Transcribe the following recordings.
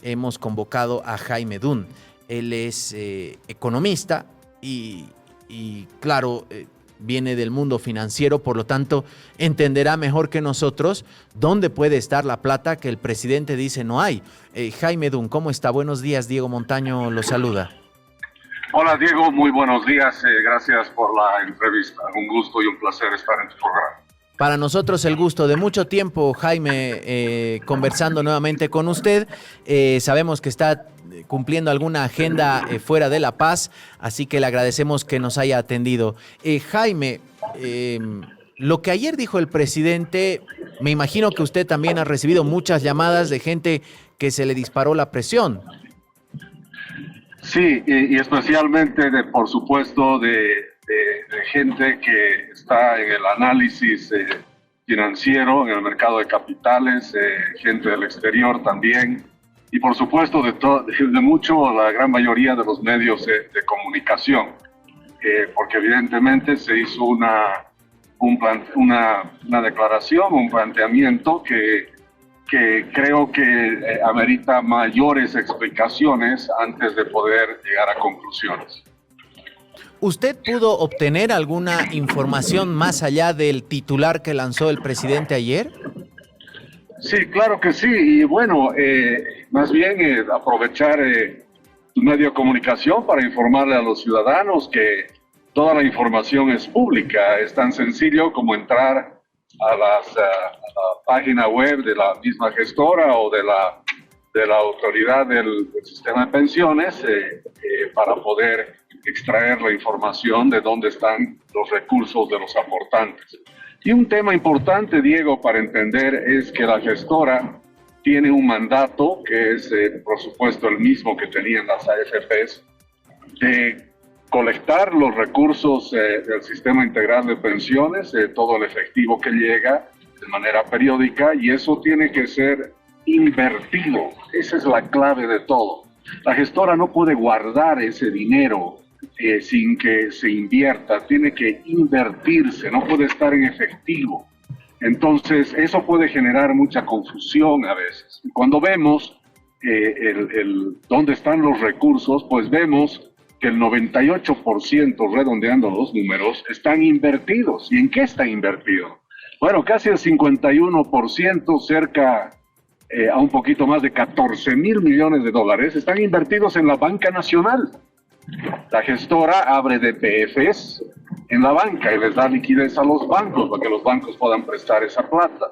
hemos convocado a Jaime Dunn. Él es economista y claro, viene del mundo financiero, por lo tanto entenderá mejor que nosotros dónde puede estar la plata que el presidente dice no hay. Jaime Dunn, ¿cómo está? Buenos días, Diego Montaño lo saluda. Hola Diego, muy buenos días, gracias por la entrevista, un gusto y un placer estar en tu programa. Para nosotros el gusto de mucho tiempo, Jaime, conversando nuevamente con usted. Sabemos que está cumpliendo alguna agenda fuera de La Paz, así que le agradecemos que nos haya atendido. Jaime, lo que ayer dijo el presidente, me imagino que usted también ha recibido muchas llamadas de gente que se le disparó la presión. Sí, y especialmente, por supuesto, de gente que está en el análisis financiero, en el mercado de capitales, gente del exterior también, y por supuesto de mucho, la gran mayoría de los medios de comunicación, porque evidentemente se hizo una declaración, un planteamiento que creo que amerita mayores explicaciones antes de poder llegar a conclusiones. ¿Usted pudo obtener alguna información más allá del titular que lanzó el presidente ayer? Sí, claro que sí. Y bueno, más bien aprovechar tu medio de comunicación para informarle a los ciudadanos que toda la información es pública. Es tan sencillo como entrar a la página web de la misma gestora o de la autoridad del sistema de pensiones para poder extraer la información de dónde están los recursos de los aportantes. Y un tema importante, Diego, para entender es que la gestora tiene un mandato que es, por supuesto, el mismo que tenían las AFPs, de colectar los recursos del sistema integral de pensiones, todo el efectivo que llega de manera periódica, y eso tiene que ser invertido. Esa es la clave de todo. La gestora no puede guardar ese dinero sin que se invierta, tiene que invertirse, no puede estar en efectivo. Entonces, eso puede generar mucha confusión a veces. Cuando vemos dónde están los recursos, pues vemos que el 98%, redondeando los números, están invertidos. ¿Y en qué está invertido? Bueno, casi el 51%, cerca a un poquito más de 14,000 millones de dólares, están invertidos en la banca nacional. La gestora abre DPFs en la banca y les da liquidez a los bancos para que los bancos puedan prestar esa plata.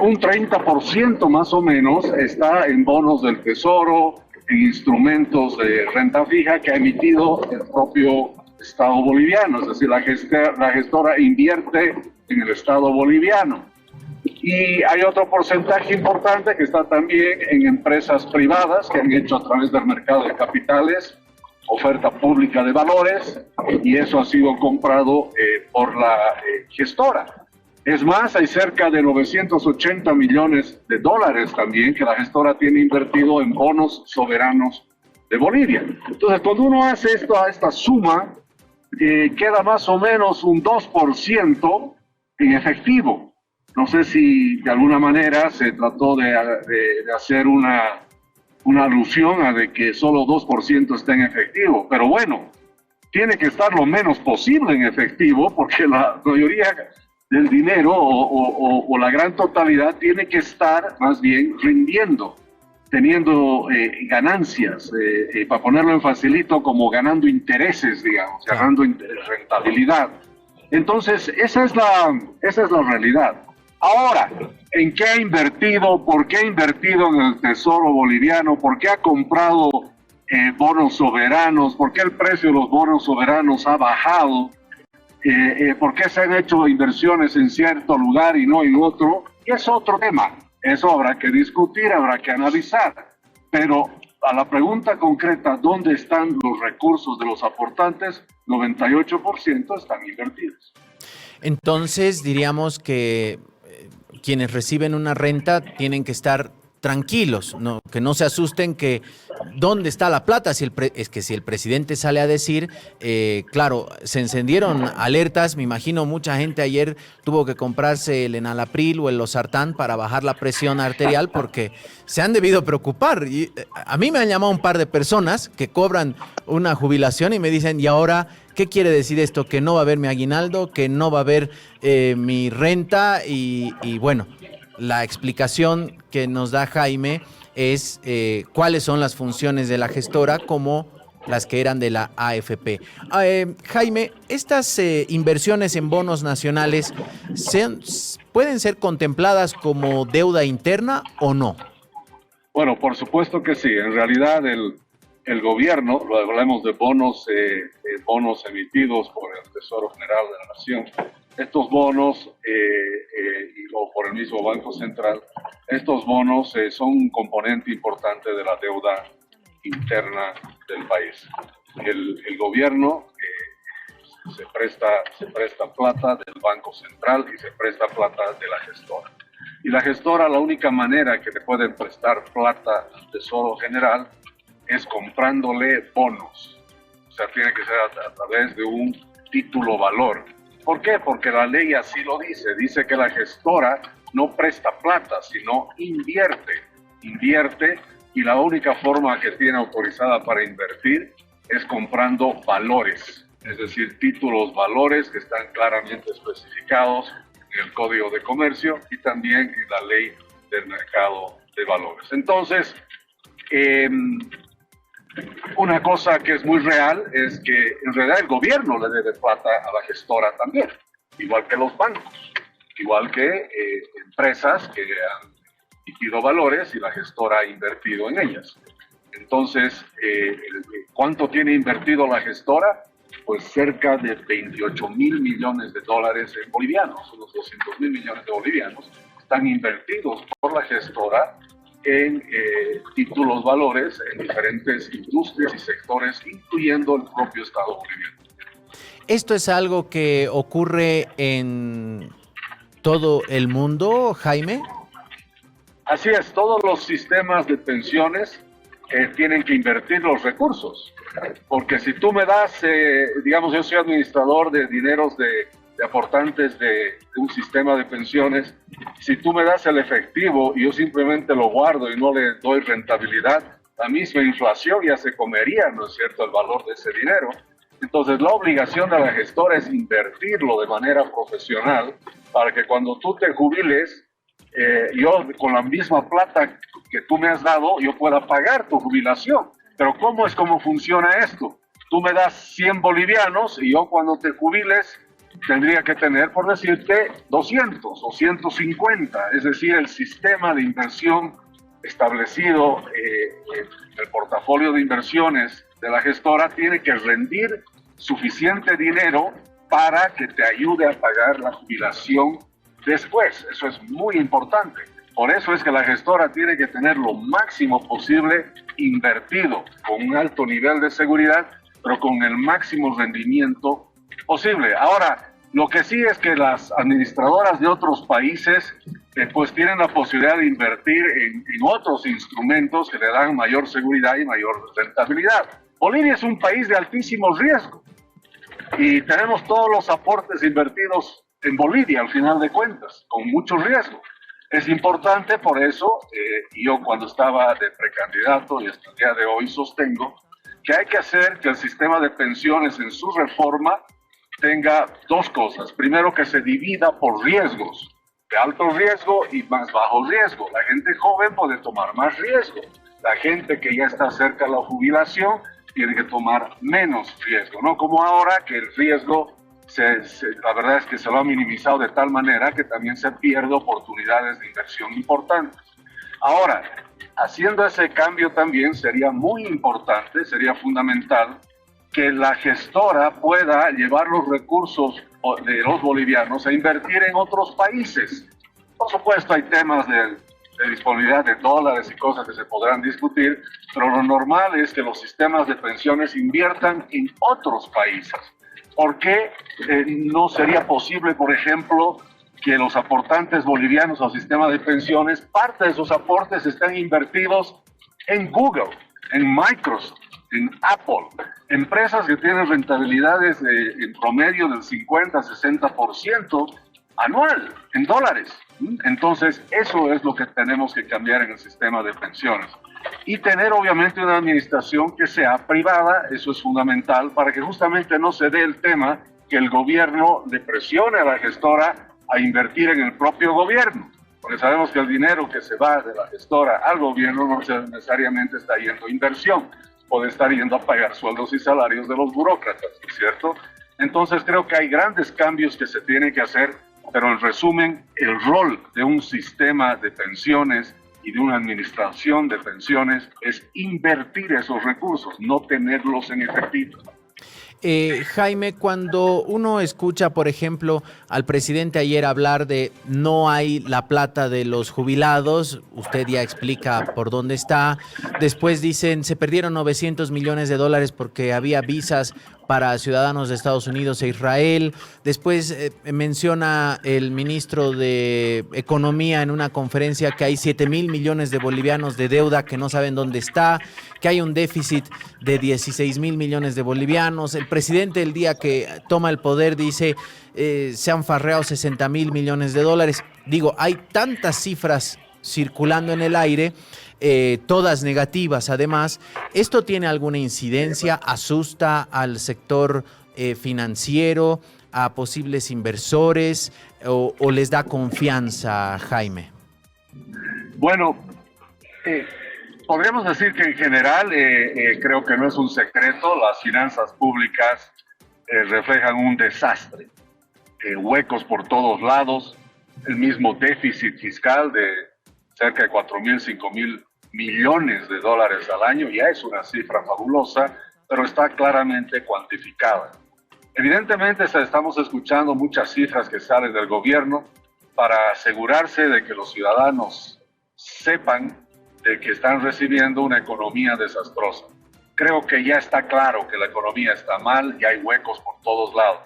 Un 30% más o menos está en bonos del Tesoro, en instrumentos de renta fija que ha emitido el propio Estado boliviano, es decir, la gestora invierte en el Estado boliviano. Y hay otro porcentaje importante que está también en empresas privadas que han hecho a través del mercado de capitales oferta pública de valores, y eso ha sido comprado por la gestora. Es más, hay cerca de 980 millones de dólares también que la gestora tiene invertido en bonos soberanos de Bolivia. Entonces, cuando uno hace esta suma, queda más o menos un 2% en efectivo. No sé si de alguna manera se trató de hacer una alusión a de que solo 2% está en efectivo, pero bueno, tiene que estar lo menos posible en efectivo porque la mayoría del dinero o la gran totalidad tiene que estar más bien rindiendo, teniendo ganancias, para ponerlo en facilito, como ganando intereses, digamos, ganando rentabilidad. Entonces, esa es la realidad. Ahora, ¿en qué ha invertido? ¿Por qué ha invertido en el Tesoro boliviano? ¿Por qué ha comprado bonos soberanos? ¿Por qué el precio de los bonos soberanos ha bajado? ¿Por qué se han hecho inversiones en cierto lugar y no en otro? Y es otro tema. Eso habrá que discutir, habrá que analizar. Pero a la pregunta concreta, ¿dónde están los recursos de los aportantes? 98% están invertidos. Entonces, diríamos que quienes reciben una renta tienen que estar tranquilos, ¿no? Que no se asusten que dónde está la plata. Si el presidente sale a decir, claro, se encendieron alertas. Me imagino mucha gente ayer tuvo que comprarse el Enalapril o el Losartán para bajar la presión arterial porque se han debido preocupar. Y a mí me han llamado un par de personas que cobran una jubilación y me dicen, ¿y ahora qué quiere decir esto? Que no va a haber mi aguinaldo, que no va a haber mi renta y bueno, la explicación que nos da Jaime es cuáles son las funciones de la gestora como las que eran de la AFP. Jaime, estas inversiones en bonos nacionales ¿pueden ser contempladas como deuda interna o no? Bueno, por supuesto que sí. En realidad el gobierno, lo hablamos de bonos emitidos por el Tesoro General de la Nación, estos bonos o por el mismo Banco Central, estos bonos son un componente importante de la deuda interna del país. El gobierno se presta plata del Banco Central y se presta plata de la gestora. Y la gestora, la única manera que le pueden prestar plata al Tesoro General es comprándole bonos. O sea, tiene que ser a través de un título valor. ¿Por qué? Porque la ley así lo dice que la gestora no presta plata, sino invierte, y la única forma que tiene autorizada para invertir es comprando valores, es decir, títulos valores que están claramente especificados en el Código de Comercio y también en la Ley del Mercado de Valores. Entonces, una cosa que es muy real es que en realidad el gobierno le debe plata a la gestora también, igual que los bancos, igual que empresas que han emitido valores y la gestora ha invertido en ellas. Entonces, ¿cuánto tiene invertido la gestora? Pues cerca de 28.000 millones de dólares en bolivianos, unos 200.000 millones de bolivianos, están invertidos por la gestora en títulos valores en diferentes industrias y sectores, incluyendo el propio Estado boliviano. ¿Esto es algo que ocurre en todo el mundo, Jaime? Así es, todos los sistemas de pensiones tienen que invertir los recursos, porque si tú me das, digamos, yo soy administrador de dineros de aportantes de un sistema de pensiones, si tú me das el efectivo y yo simplemente lo guardo y no le doy rentabilidad, la misma inflación ya se comería, ¿no es cierto?, el valor de ese dinero. Entonces la obligación de la gestora es invertirlo de manera profesional para que cuando tú te jubiles, yo con la misma plata que tú me has dado, yo pueda pagar tu jubilación. Pero ¿cómo funciona esto? Tú me das 100 bolivianos y yo cuando te jubiles tendría que tener, por decirte, 200 o 150. Es decir, el sistema de inversión establecido en el portafolio de inversiones de la gestora tiene que rendir suficiente dinero para que te ayude a pagar la jubilación después. Eso es muy importante. Por eso es que la gestora tiene que tener lo máximo posible invertido, con un alto nivel de seguridad, pero con el máximo rendimiento posible. Ahora, lo que sí es que las administradoras de otros países pues tienen la posibilidad de invertir en otros instrumentos que le dan mayor seguridad y mayor rentabilidad. Bolivia es un país de altísimo riesgo y tenemos todos los aportes invertidos en Bolivia, al final de cuentas, con mucho riesgo. Es importante, por eso, yo cuando estaba de precandidato y hasta el día de hoy sostengo que hay que hacer que el sistema de pensiones en su reforma tenga dos cosas. Primero, que se divida por riesgos, de alto riesgo y más bajo riesgo. La gente joven puede tomar más riesgo. La gente que ya está cerca de la jubilación tiene que tomar menos riesgo, no como ahora que el riesgo la verdad es que se lo ha minimizado de tal manera que también se pierden oportunidades de inversión importantes. Ahora, haciendo ese cambio también sería muy importante, sería fundamental que la gestora pueda llevar los recursos de los bolivianos a invertir en otros países. Por supuesto, hay temas de disponibilidad de dólares y cosas que se podrán discutir, pero lo normal es que los sistemas de pensiones inviertan en otros países. ¿Por qué no sería posible, por ejemplo, que los aportantes bolivianos al sistema de pensiones, parte de sus aportes están invertidos en Google, en Microsoft, en Apple, empresas que tienen rentabilidades en promedio del 50-60% anual, en dólares. Entonces, eso es lo que tenemos que cambiar en el sistema de pensiones. Y tener obviamente una administración que sea privada, eso es fundamental, para que justamente no se dé el tema que el gobierno le presione a la gestora a invertir en el propio gobierno, porque sabemos que el dinero que se va de la gestora al gobierno no necesariamente está yendo a inversión, puede estar yendo a pagar sueldos y salarios de los burócratas, ¿cierto? Entonces creo que hay grandes cambios que se tienen que hacer, pero en resumen, el rol de un sistema de pensiones y de una administración de pensiones es invertir esos recursos, no tenerlos en efectivo. Jaime, cuando uno escucha, por ejemplo, al presidente ayer hablar de no hay la plata de los jubilados, usted ya explica por dónde está, después dicen se perdieron 900 millones de dólares porque había visas para ciudadanos de Estados Unidos e Israel, después menciona el ministro de Economía en una conferencia que hay 7,000 millones de bolivianos de deuda que no saben dónde está, que hay un déficit de 16,000 millones de bolivianos. El presidente el día que toma el poder dice se han farreado 60,000 millones de dólares. Digo, hay tantas cifras circulando en el aire, todas negativas además. ¿Esto tiene alguna incidencia? ¿Asusta al sector financiero, a posibles inversores o les da confianza, Jaime? Bueno, podríamos decir que en general creo que no es un secreto, las finanzas públicas reflejan un desastre, huecos por todos lados, el mismo déficit fiscal de cerca de 4,000, 5,000 millones de dólares al año, ya es una cifra fabulosa, pero está claramente cuantificada. Evidentemente estamos escuchando muchas cifras que salen del gobierno para asegurarse de que los ciudadanos sepan de que están recibiendo una economía desastrosa. Creo que ya está claro que la economía está mal y hay huecos por todos lados.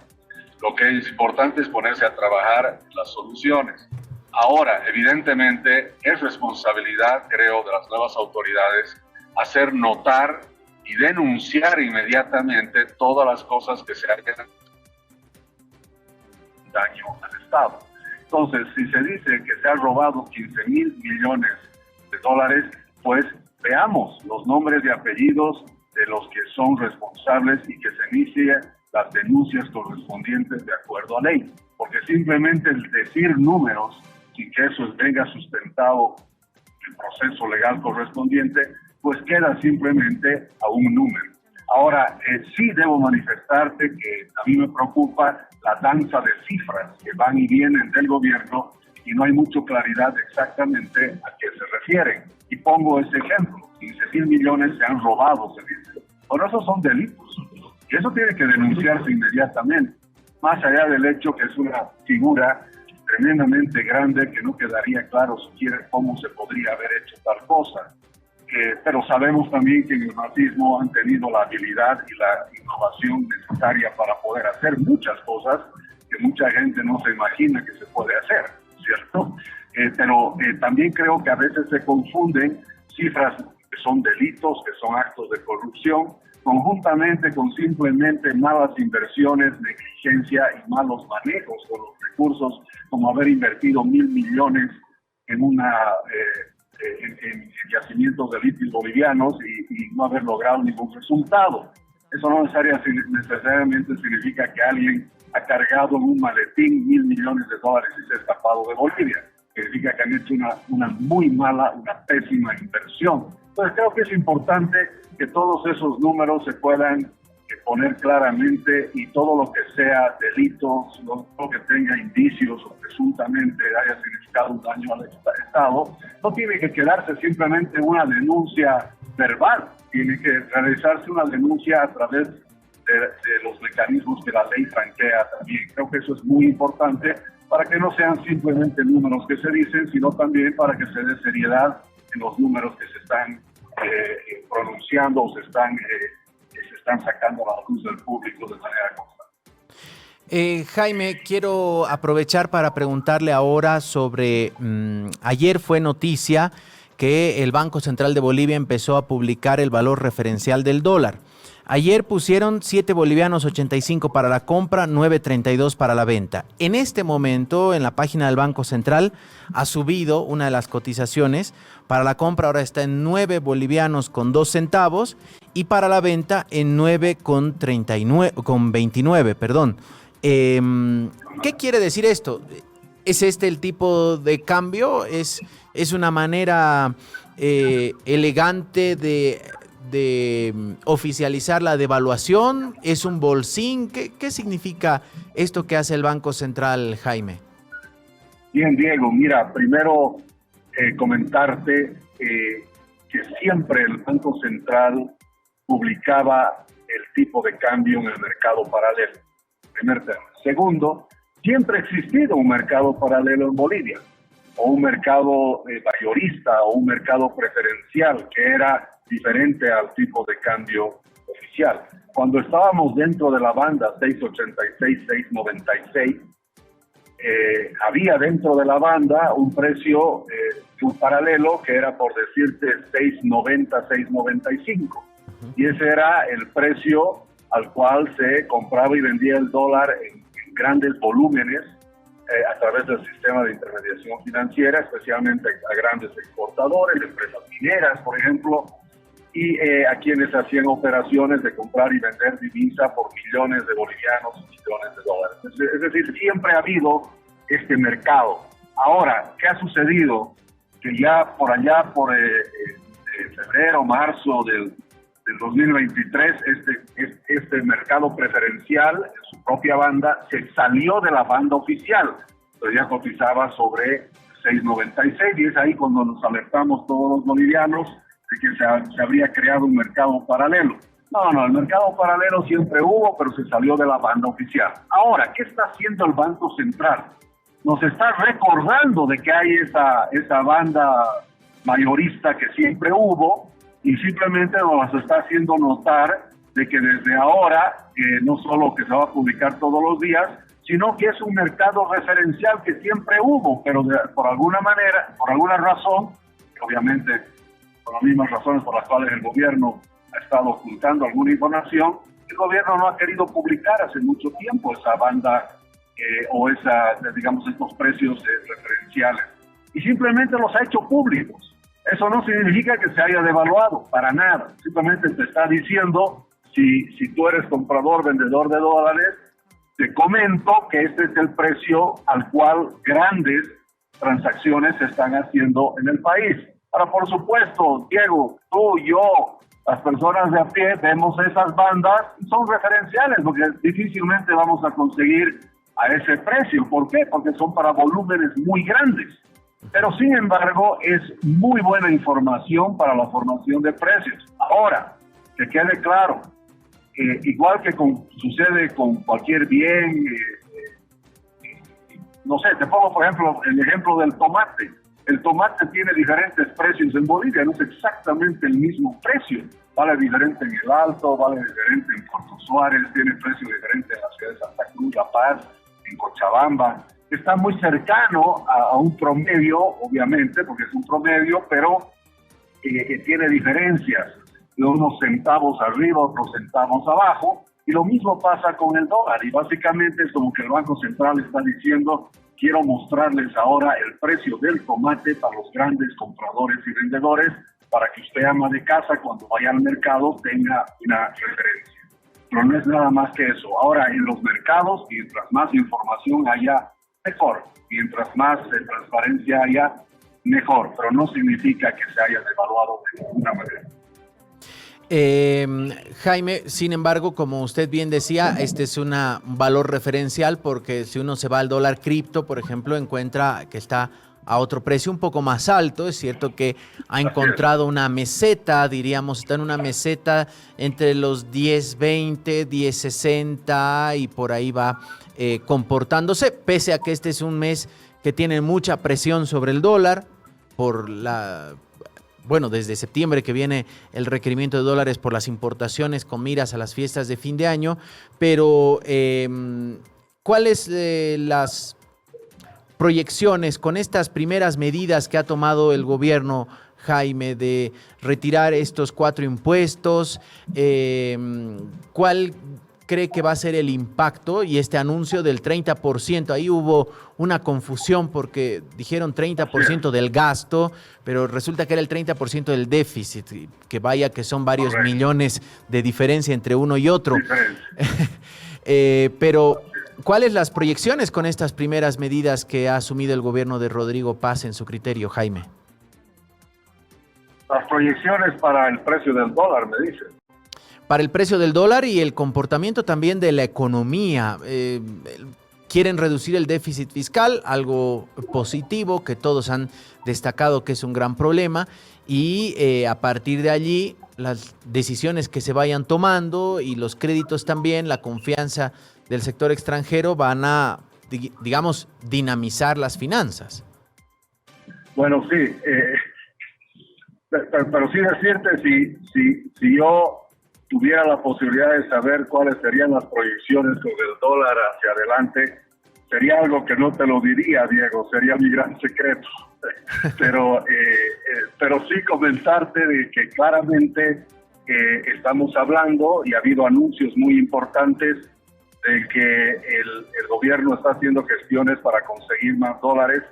Lo que es importante es ponerse a trabajar en las soluciones. Ahora, evidentemente, es responsabilidad, creo, de las nuevas autoridades hacer notar y denunciar inmediatamente todas las cosas que se hagan daño al Estado. Entonces, si se dice que se han robado 15,000 millones de dólares, pues veamos los nombres y apellidos de los que son responsables y que se inicien las denuncias correspondientes de acuerdo a ley. Porque simplemente el decir números sin que eso venga sustentado el proceso legal correspondiente, pues queda simplemente a un número. Ahora, sí debo manifestarte que a mí me preocupa la danza de cifras que van y vienen del gobierno y no hay mucha claridad exactamente a qué se refieren. Y pongo ese ejemplo, 15,000 millones se han robado, se dice. Pero esos son delitos y eso tiene que denunciarse inmediatamente, más allá del hecho que es una figura tremendamente grande que no quedaría claro siquiera cómo se podría haber hecho tal cosa. Pero sabemos también que en el marxismo han tenido la habilidad y la innovación necesaria para poder hacer muchas cosas que mucha gente no se imagina que se puede hacer, ¿cierto? Pero también creo que a veces se confunden cifras que son delitos, que son actos de corrupción, conjuntamente con simplemente malas inversiones, negligencia y malos manejos con los recursos, como haber invertido 1,000 millones en en yacimientos de litio bolivianos y no haber logrado ningún resultado. Eso no necesariamente significa que alguien ha cargado en un maletín 1,000 millones de dólares y se ha escapado de Bolivia. Significa que han hecho una muy mala, una pésima inversión. Entonces creo que es importante que todos esos números se puedan poner claramente y todo lo que sea delitos, todo lo que tenga indicios o presuntamente haya significado un daño al Estado, no tiene que quedarse simplemente una denuncia verbal, tiene que realizarse una denuncia a través de los mecanismos que la ley franquea también. Creo que eso es muy importante para que no sean simplemente números que se dicen, sino también para que se dé seriedad en los números que se están pronunciando o se están sacando a la luz del público de manera constante. Jaime, quiero aprovechar para preguntarle ahora sobre, ayer fue noticia que el Banco Central de Bolivia empezó a publicar el valor referencial del dólar. Ayer pusieron 7 bolivianos 85 para la compra, 9.32 para la venta. En este momento, en la página del Banco Central, ha subido una de las cotizaciones. Para la compra ahora está en 9 bolivianos con 2 centavos y para la venta en 9.29, perdón. ¿Qué quiere decir esto? ¿Es este el tipo de cambio? ¿Es una manera elegante de oficializar la devaluación? ¿Es un bolsín? ¿Qué significa esto que hace el Banco Central, Jaime? Bien, Diego, mira, primero comentarte que siempre el Banco Central publicaba el tipo de cambio en el mercado paralelo. Primer tema. Segundo, siempre ha existido un mercado paralelo en Bolivia, o un mercado mayorista, o un mercado preferencial, que era diferente al tipo de cambio oficial. Cuando estábamos dentro de la banda 686, 696, había dentro de la banda un precio un paralelo que era, por decirte, 690, 695. Y ese era el precio al cual se compraba y vendía el dólar en grandes volúmenes a través del sistema de intermediación financiera, especialmente a grandes exportadores, empresas mineras, por ejemplo, y a quienes hacían operaciones de comprar y vender divisa por millones de bolivianos y millones de dólares. Es decir, siempre ha habido este mercado. Ahora, ¿qué ha sucedido? Que ya por allá, por febrero, marzo del 2023, este mercado preferencial, en su propia banda, se salió de la banda oficial. Entonces ya cotizaba sobre 6.96 y es ahí cuando nos alertamos todos los bolivianos de que se habría creado un mercado paralelo. No, el mercado paralelo siempre hubo, pero se salió de la banda oficial. Ahora, ¿qué está haciendo el Banco Central? Nos está recordando de que hay esa banda mayorista que siempre hubo, y simplemente nos está haciendo notar de que desde ahora, no solo que se va a publicar todos los días, sino que es un mercado referencial que siempre hubo, pero por alguna manera, por alguna razón, obviamente por las mismas razones por las cuales el gobierno ha estado ocultando alguna información, el gobierno no ha querido publicar hace mucho tiempo esa banda o estos precios referenciales, y simplemente los ha hecho públicos. Eso no significa que se haya devaluado, para nada. Simplemente te está diciendo, si tú eres comprador, vendedor de dólares, te comento que este es el precio al cual grandes transacciones se están haciendo en el país. Ahora, por supuesto, Diego, tú, yo, las personas de a pie, vemos esas bandas y son referenciales, porque difícilmente vamos a conseguir a ese precio. ¿Por qué? Porque son para volúmenes muy grandes. Pero sin embargo es muy buena información para la formación de precios. Ahora, que quede claro, igual que sucede con cualquier bien, no sé, te pongo por ejemplo el ejemplo del tomate. El tomate tiene diferentes precios en Bolivia, no es exactamente el mismo precio. Vale diferente en El Alto, vale diferente en Puerto Suárez, tiene precio diferente en la ciudad de Santa Cruz, La Paz, en Cochabamba. Está muy cercano a un promedio, obviamente, porque es un promedio, pero tiene diferencias de unos centavos arriba, otros centavos abajo, y lo mismo pasa con el dólar, y básicamente es como que el Banco Central está diciendo, quiero mostrarles ahora el precio del tomate para los grandes compradores y vendedores, para que usted, ama de casa, cuando vaya al mercado tenga una referencia. Pero no es nada más que eso. Ahora, en los mercados, mientras más información haya, mejor. Mientras más transparencia haya, mejor. Pero no significa que se haya devaluado de ninguna manera. Jaime, sin embargo, como usted bien decía, este es un valor referencial porque si uno se va al dólar cripto, por ejemplo, encuentra que está a otro precio un poco más alto. Es cierto que ha encontrado una meseta, diríamos, está en una meseta entre los 10.20, 10.60 y por ahí va comportándose, pese a que este es un mes que tiene mucha presión sobre el dólar por desde septiembre que viene el requerimiento de dólares por las importaciones con miras a las fiestas de fin de año, pero ¿cuáles las proyecciones con estas primeras medidas que ha tomado el gobierno, Jaime, de retirar estos 4 impuestos? ¿Cuál cree que va a ser el impacto? Y este anuncio del 30%, ahí hubo una confusión porque dijeron 30% del gasto, pero resulta que era el 30% del déficit, que vaya que son varios millones de diferencia entre uno y otro. Pero, ¿cuáles las proyecciones con estas primeras medidas que ha asumido el gobierno de Rodrigo Paz en su criterio, Jaime? Las proyecciones para el precio del dólar, me dicen. Para el precio del dólar y el comportamiento también de la economía. Quieren reducir el déficit fiscal, algo positivo que todos han destacado que es un gran problema, y a partir de allí las decisiones que se vayan tomando y los créditos también, la confianza del sector extranjero van a, digamos, dinamizar las finanzas. Bueno, sí, pero sí decirte, si yo tuviera la posibilidad de saber cuáles serían las proyecciones con el dólar hacia adelante, sería algo que no te lo diría, Diego, sería mi gran secreto. Pero sí comentarte de que claramente estamos hablando, y ha habido anuncios muy importantes de que el gobierno está haciendo gestiones para conseguir más dólares.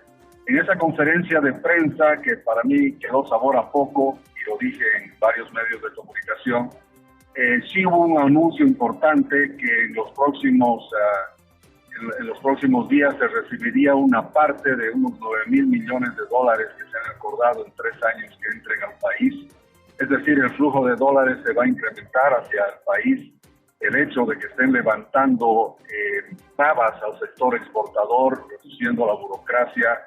En esa conferencia de prensa, que para mí quedó sabor a poco, y lo dije en varios medios de comunicación, sí hubo un anuncio importante que en los próximos días se recibiría una parte de unos 9,000 millones de dólares que se han acordado en 3 años que entren al país. Es decir, el flujo de dólares se va a incrementar hacia el país. El hecho de que estén levantando trabas al sector exportador, reduciendo la burocracia,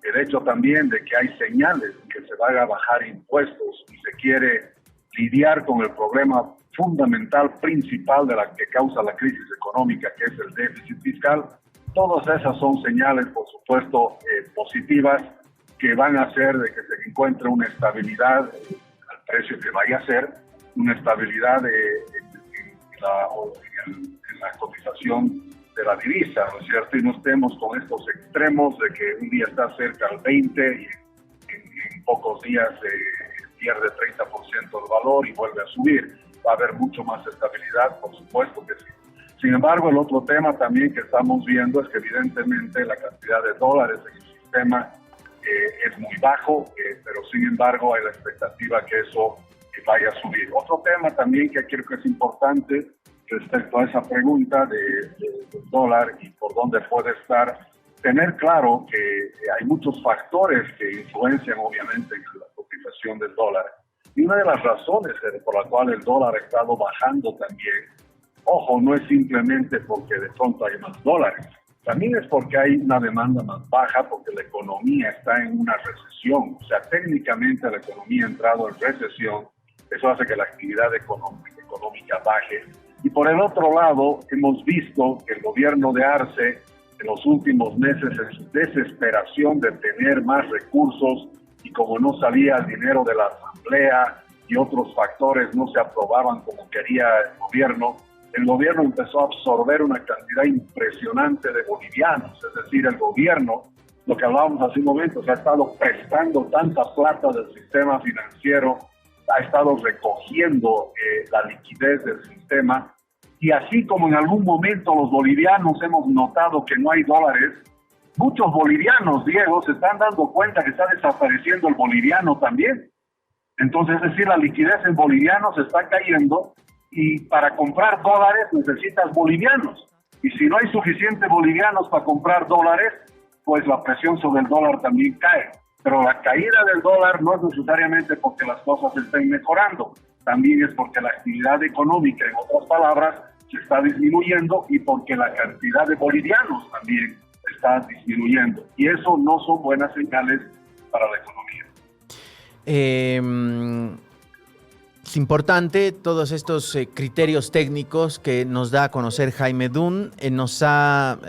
el hecho también de que hay señales de que se van a bajar impuestos y se quiere lidiar con el problema fundamental, principal de la que causa la crisis económica, que es el déficit fiscal. Todas esas son señales, por supuesto, positivas, que van a hacer de que se encuentre una estabilidad al precio que vaya a ser, una estabilidad en la cotización de la divisa, ¿no es cierto? Y no estemos con estos extremos de que un día está cerca al 20 y en pocos días pierde 30% el valor y vuelve a subir. Va a haber mucho más estabilidad, por supuesto que sí. Sin embargo, el otro tema también que estamos viendo es que evidentemente la cantidad de dólares en el sistema es muy bajo, pero sin embargo hay la expectativa que eso vaya a subir. Otro tema también que creo que es importante respecto a esa pregunta del dólar y por dónde puede estar, tener claro que hay muchos factores que influencian obviamente en la cotización del dólar. Y una de las razones por la cual el dólar ha estado bajando también, ojo, no es simplemente porque de pronto hay más dólares, también es porque hay una demanda más baja, porque la economía está en una recesión. O sea, técnicamente la economía ha entrado en recesión, eso hace que la actividad económica baje. Y por el otro lado, hemos visto que el gobierno de Arce, en los últimos meses, en su desesperación de tener más recursos, y como no salía el dinero de la asamblea y otros factores no se aprobaban como quería el gobierno empezó a absorber una cantidad impresionante de bolivianos. Es decir, el gobierno, lo que hablábamos hace un momento, se ha estado prestando tanta plata del sistema financiero, ha estado recogiendo la liquidez del sistema, y así como en algún momento los bolivianos hemos notado que no hay dólares, muchos bolivianos, Diego, se están dando cuenta que está desapareciendo el boliviano también. Entonces, es decir, la liquidez en bolivianos está cayendo, y para comprar dólares necesitas bolivianos. Y si no hay suficientes bolivianos para comprar dólares, pues la presión sobre el dólar también cae. Pero la caída del dólar no es necesariamente porque las cosas estén mejorando, también es porque la actividad económica, en otras palabras, se está disminuyendo, y porque la cantidad de bolivianos también está disminuyendo. Y eso no son buenas señales para la economía. Es importante todos estos criterios técnicos que nos da a conocer Jaime Dun.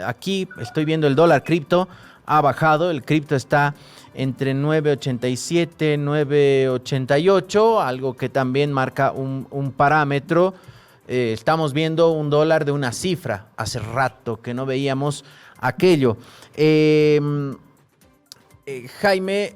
Aquí estoy viendo el dólar cripto ha bajado, el cripto está entre 9.87, 9.88, algo que también marca un parámetro. estamos viendo un dólar de una cifra. Hace rato que no veíamos aquello. Jaime,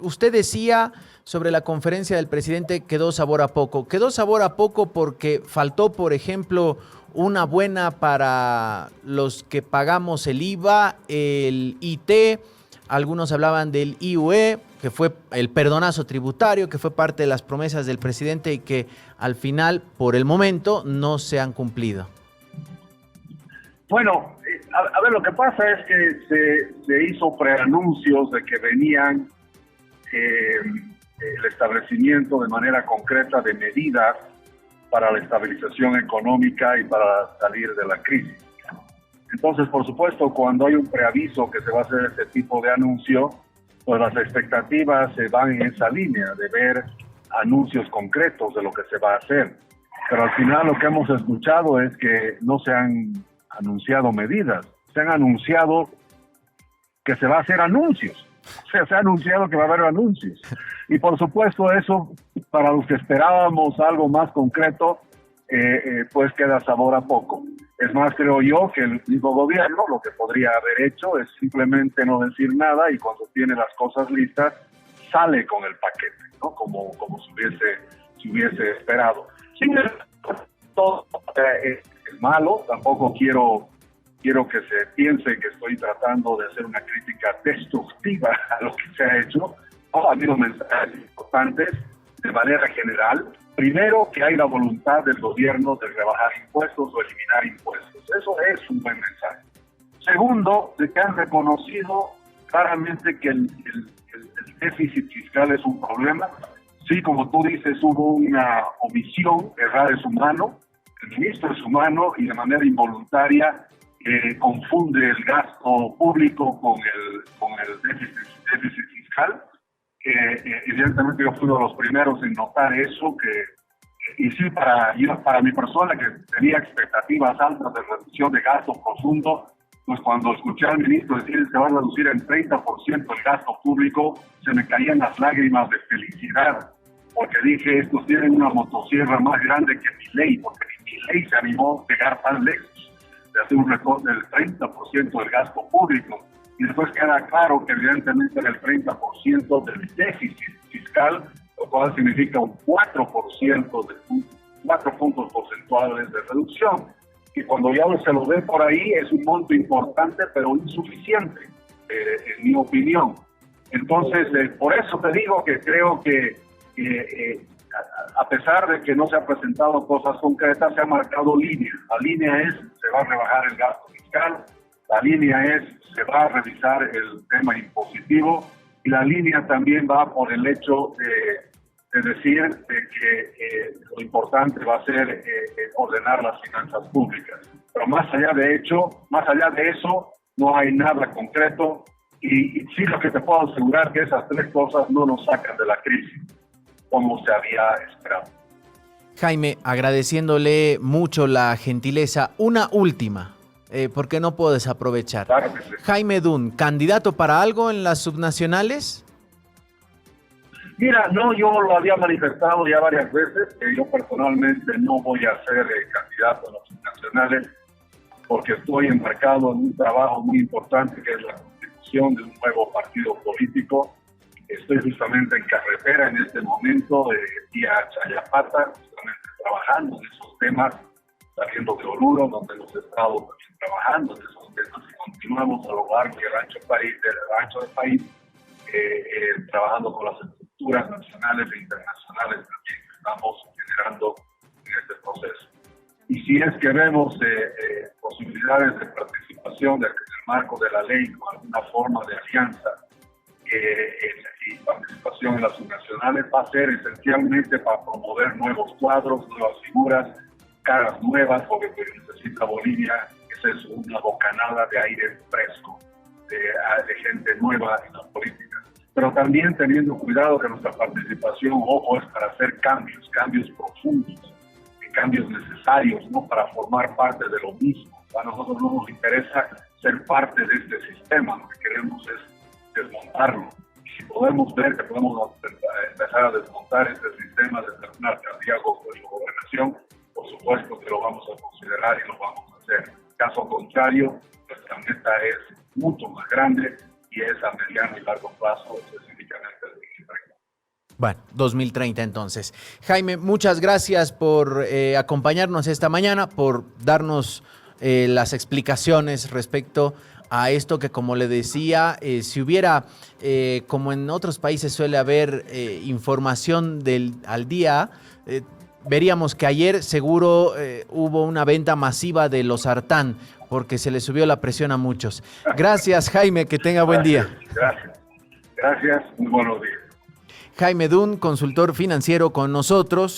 usted decía sobre la conferencia del presidente quedó sabor a poco. Quedó sabor a poco porque faltó, por ejemplo, una buena para los que pagamos el IVA, el IT, algunos hablaban del IUE, que fue el perdonazo tributario, que fue parte de las promesas del presidente y que al final, por el momento, no se han cumplido. Bueno, a ver, lo que pasa es que se hizo preanuncios de que venían el establecimiento de manera concreta de medidas para la estabilización económica y para salir de la crisis. Entonces, por supuesto, cuando hay un preaviso que se va a hacer este tipo de anuncio, pues las expectativas se van en esa línea de ver anuncios concretos de lo que se va a hacer. Pero al final lo que hemos escuchado es que no se han anunciado medidas, se han anunciado que se va a hacer anuncios. O sea, se ha anunciado que va a haber anuncios. Y por supuesto eso, para los que esperábamos algo más concreto, pues queda sabor a poco. Es más, creo yo que el mismo gobierno lo que podría haber hecho es simplemente no decir nada y cuando tiene las cosas listas, sale con el paquete, ¿no? Como se hubiese esperado. Sin embargo, todo es malo, tampoco quiero que se piense que estoy tratando de hacer una crítica destructiva a lo que se ha hecho. Ha habido mensajes importantes de manera general. Primero, que hay la voluntad del gobierno de rebajar impuestos o eliminar impuestos. Eso es un buen mensaje. Segundo, de que han reconocido claramente que el déficit fiscal es un problema. Sí, como tú dices, hubo una omisión, errar es humano, el ministro es humano y de manera involuntaria confunde el gasto público con el déficit fiscal. Evidentemente yo fui uno de los primeros en notar eso, y sí, para mi persona que tenía expectativas altas de reducción de gasto profundo, pues cuando escuché al ministro decir que se va a reducir en 30% el gasto público, se me caían las lágrimas de felicidad, porque dije, estos tienen una motosierra más grande que Milei, porque Milei se animó a llegar tan lejos de hacer un recorte del 30% del gasto público. Y después queda claro que evidentemente era el 30% del déficit fiscal, lo cual significa un 4% 4 puntos porcentuales de reducción. Y cuando ya se lo ve por ahí es un monto importante, pero insuficiente, en mi opinión. Entonces, por eso te digo que creo que a pesar de que no se han presentado cosas concretas, se ha marcado línea. La línea es, se va a rebajar el gasto fiscal, la línea es, se va a revisar el tema impositivo, y la línea también va por el hecho de decir que lo importante va a ser ordenar las finanzas públicas. Pero más allá de eso, no hay nada concreto, y sí lo que te puedo asegurar que esas tres cosas no nos sacan de la crisis como se había esperado. Jaime, agradeciéndole mucho la gentileza, una última, porque no puedo desaprovechar. Claro que sí. Jaime Dun, ¿candidato para algo en las subnacionales? Mira, no, yo lo había manifestado ya varias veces, que yo personalmente no voy a ser candidato a las subnacionales, porque estoy embarcado en un trabajo muy importante que es la constitución de un nuevo partido político. Estoy justamente en carretera en este momento, vía Chayapata, justamente trabajando en esos temas, saliendo de Oruro, donde hemos estado también trabajando en esos temas, y continuamos a lo largo del ancho del país, trabajando con las estructuras nacionales e internacionales también que estamos generando en este proceso. Y si es que vemos posibilidades de participación en el marco de la ley con alguna forma de alianza, y participación en las subnacionales, va a ser esencialmente para promover nuevos cuadros, nuevas figuras, caras nuevas, porque necesita Bolivia, es eso, una bocanada de aire fresco, de gente nueva en la política. Pero también teniendo cuidado que nuestra participación, ojo, es para hacer cambios profundos, cambios necesarios, ¿no? Para formar parte de lo mismo. A nosotros no nos interesa ser parte de este sistema, lo que queremos es desmontarlo. Y si podemos ver que podemos empezar a desmontar este sistema desde una alcaldía con gobernación, por supuesto que lo vamos a considerar y lo vamos a hacer. Caso contrario, nuestra meta es mucho más grande y es a mediano y largo plazo, específicamente el 2030. Bueno, 2030 entonces. Jaime, muchas gracias por acompañarnos esta mañana, por darnos las explicaciones respecto a esto que, como le decía, si hubiera, como en otros países suele haber información al día, veríamos que ayer seguro hubo una venta masiva de losartán, porque se le subió la presión a muchos. Gracias, Jaime, que tenga buen día. Gracias, muy buenos días. Jaime Dunn, consultor financiero con nosotros.